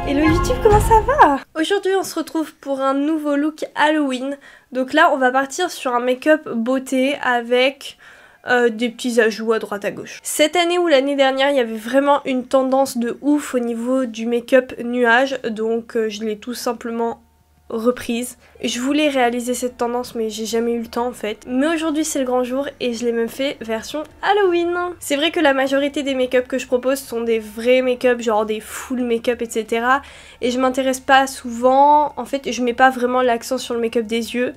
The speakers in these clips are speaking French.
Hello YouTube, comment ça va? Aujourd'hui on se retrouve pour un nouveau look Halloween. Donc là on va partir sur un make-up beauté avec des petits ajouts à droite à gauche. Cette année ou l'année dernière il y avait vraiment une tendance de ouf au niveau du make-up nuage. Donc je l'ai tout simplement reprise. Je voulais réaliser cette tendance mais j'ai jamais eu le temps en fait. Mais aujourd'hui c'est le grand jour et je l'ai même fait version Halloween. C'est vrai que la majorité des make-up que je propose sont des vrais make-up, genre des full make-up etc. Et je m'intéresse pas souvent, en fait je mets pas vraiment l'accent sur le make-up des yeux.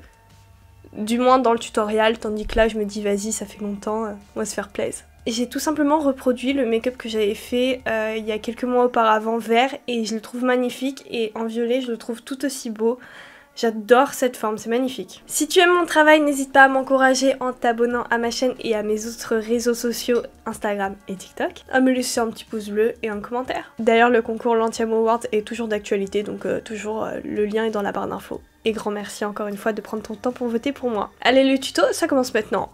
Du moins dans le tutoriel, tandis que là je me dis vas-y ça fait longtemps, on va se faire plaisir. J'ai tout simplement reproduit le make-up que j'avais fait il y a quelques mois auparavant vert et je le trouve magnifique et en violet je le trouve tout aussi beau. J'adore cette forme, c'est magnifique. Si tu aimes mon travail, n'hésite pas à m'encourager en t'abonnant à ma chaîne et à mes autres réseaux sociaux, Instagram et TikTok, à me laisser un petit pouce bleu et un commentaire. D'ailleurs le concours Lantiam Awards est toujours d'actualité, donc le lien est dans la barre d'infos. Et grand merci encore une fois de prendre ton temps pour voter pour moi. Allez le tuto, ça commence maintenant.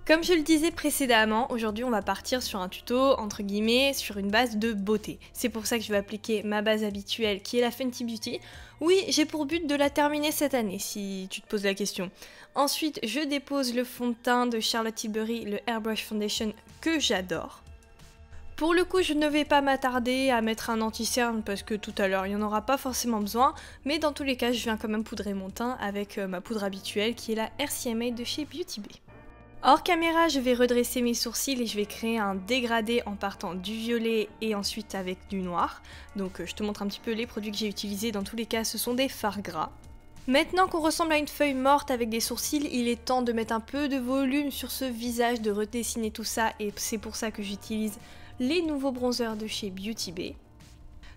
Comme je le disais précédemment, aujourd'hui on va partir sur un tuto, entre guillemets, sur une base de beauté. C'est pour ça que je vais appliquer ma base habituelle qui est la Fenty Beauty. Oui, j'ai pour but de la terminer cette année, si tu te poses la question. Ensuite, je dépose le fond de teint de Charlotte Tilbury, le Airbrush Foundation, que j'adore. Pour le coup, je ne vais pas m'attarder à mettre un anti-cerne parce que tout à l'heure, il n'y en aura pas forcément besoin. Mais dans tous les cas, je viens quand même poudrer mon teint avec ma poudre habituelle qui est la RCMA de chez Beauty Bay. Hors caméra, je vais redresser mes sourcils et je vais créer un dégradé en partant du violet et ensuite avec du noir. Donc je te montre un petit peu les produits que j'ai utilisés, dans tous les cas ce sont des fards gras. Maintenant qu'on ressemble à une feuille morte avec des sourcils, il est temps de mettre un peu de volume sur ce visage, de redessiner tout ça et c'est pour ça que j'utilise les nouveaux bronzers de chez Beauty Bay.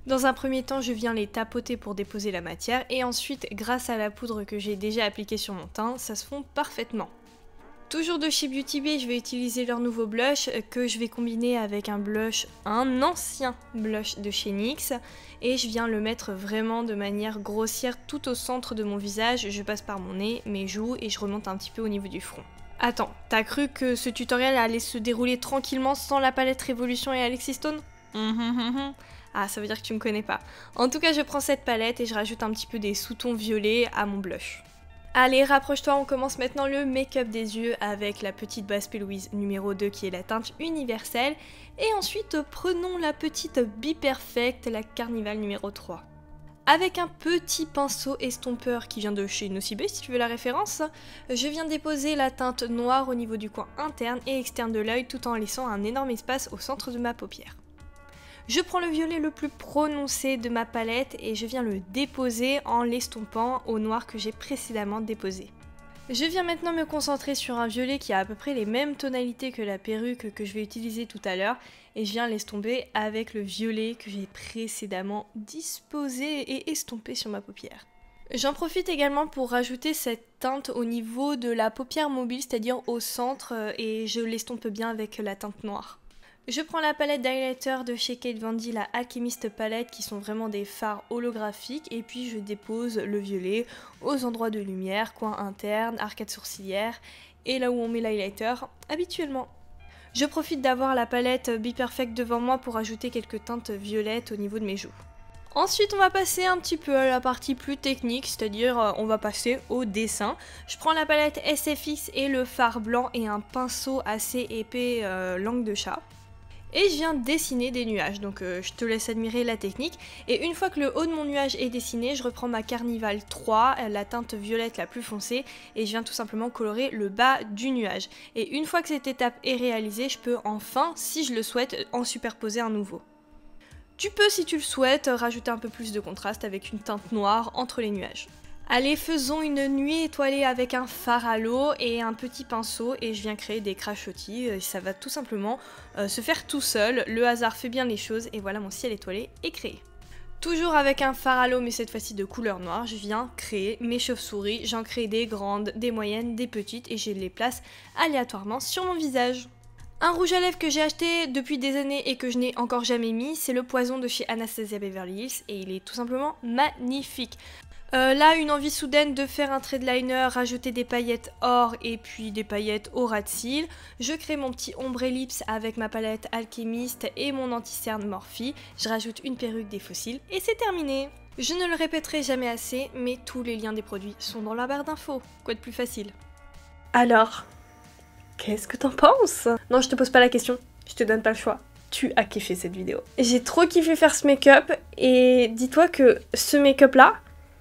Dans un premier temps, je viens les tapoter pour déposer la matière et ensuite, grâce à la poudre que j'ai déjà appliquée sur mon teint, ça se fond parfaitement. Toujours de chez Beauty Bay, je vais utiliser leur nouveau blush que je vais combiner avec un ancien blush de chez NYX et je viens le mettre vraiment de manière grossière tout au centre de mon visage. Je passe par mon nez, mes joues et je remonte un petit peu au niveau du front. Attends, t'as cru que ce tutoriel allait se dérouler tranquillement sans la palette Révolution et Alexis Stone? Ah, ça veut dire que tu me connais pas. En tout cas, je prends cette palette et je rajoute un petit peu des sous-tons violets à mon blush. Allez, rapproche-toi, on commence maintenant le make-up des yeux avec la petite base P. Louise numéro 2 qui est la teinte universelle. Et ensuite, prenons la petite Be Perfect, la Carnival numéro 3. Avec un petit pinceau estompeur qui vient de chez Nocibé, si tu veux la référence, je viens déposer la teinte noire au niveau du coin interne et externe de l'œil tout en laissant un énorme espace au centre de ma paupière. Je prends le violet le plus prononcé de ma palette et je viens le déposer en l'estompant au noir que j'ai précédemment déposé. Je viens maintenant me concentrer sur un violet qui a à peu près les mêmes tonalités que la perruque que je vais utiliser tout à l'heure et je viens l'estomper avec le violet que j'ai précédemment disposé et estompé sur ma paupière. J'en profite également pour rajouter cette teinte au niveau de la paupière mobile, c'est-à-dire au centre, et je l'estompe bien avec la teinte noire. Je prends la palette d'highlighter de chez Kate Von D, la Alchemist Palette, qui sont vraiment des fards holographiques, et puis je dépose le violet aux endroits de lumière, coin interne, arcade sourcilière, et là où on met l'highlighter habituellement. Je profite d'avoir la palette Be Perfect devant moi pour ajouter quelques teintes violettes au niveau de mes joues. Ensuite on va passer un petit peu à la partie plus technique, c'est-à-dire on va passer au dessin. Je prends la palette SFX et le fard blanc et un pinceau assez épais langue de chat. Et je viens dessiner des nuages, donc je te laisse admirer la technique. Et une fois que le haut de mon nuage est dessiné, je reprends ma Carnival 3, la teinte violette la plus foncée, et je viens tout simplement colorer le bas du nuage. Et une fois que cette étape est réalisée, je peux enfin, si je le souhaite, en superposer un nouveau. Tu peux, si tu le souhaites, rajouter un peu plus de contraste avec une teinte noire entre les nuages. Allez, faisons une nuit étoilée avec un fard à l'eau et un petit pinceau et je viens créer des crachotis. Ça va tout simplement se faire tout seul. Le hasard fait bien les choses et voilà, mon ciel étoilé est créé. Toujours avec un fard à l'eau mais cette fois-ci de couleur noire, je viens créer mes chauves-souris. J'en crée des grandes, des moyennes, des petites et je les place aléatoirement sur mon visage. Un rouge à lèvres que j'ai acheté depuis des années et que je n'ai encore jamais mis, c'est le Poison de chez Anastasia Beverly Hills et il est tout simplement magnifique. Là, une envie soudaine de faire un trait de liner, rajouter des paillettes or et puis des paillettes au ras de cils. Je crée mon petit ombre ellipse avec ma palette Alchemist et mon anti-cerne Morphe. Je rajoute une perruque des fossiles et c'est terminé. Je ne le répéterai jamais assez, mais tous les liens des produits sont dans la barre d'infos. Quoi de plus facile? Alors, qu'est-ce que t'en penses? Non, je te pose pas la question, je te donne pas le choix. Tu as kiffé cette vidéo. J'ai trop kiffé faire ce make-up et dis-toi que ce make-up là,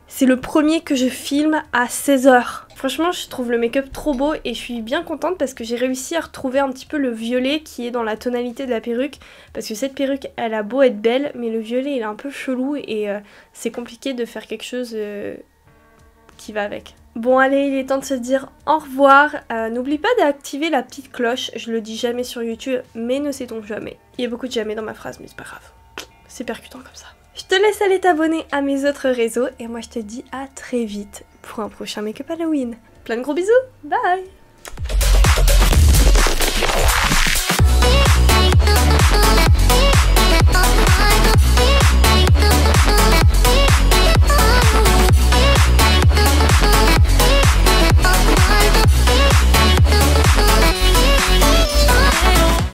c'est le premier que je filme à 16h. Franchement, je trouve le make-up trop beau et je suis bien contente parce que j'ai réussi à retrouver un petit peu le violet qui est dans la tonalité de la perruque. Parce que cette perruque, elle a beau être belle, mais le violet, il est un peu chelou et c'est compliqué de faire quelque chose qui va avec. Bon allez, il est temps de se dire au revoir. N'oublie pas d'activer la petite cloche, je le dis jamais sur YouTube, mais ne sait-on jamais. Il y a beaucoup de jamais dans ma phrase, mais c'est pas grave. C'est percutant comme ça. Je te laisse aller t'abonner à mes autres réseaux et moi je te dis à très vite pour un prochain make-up Halloween. Plein de gros bisous, bye!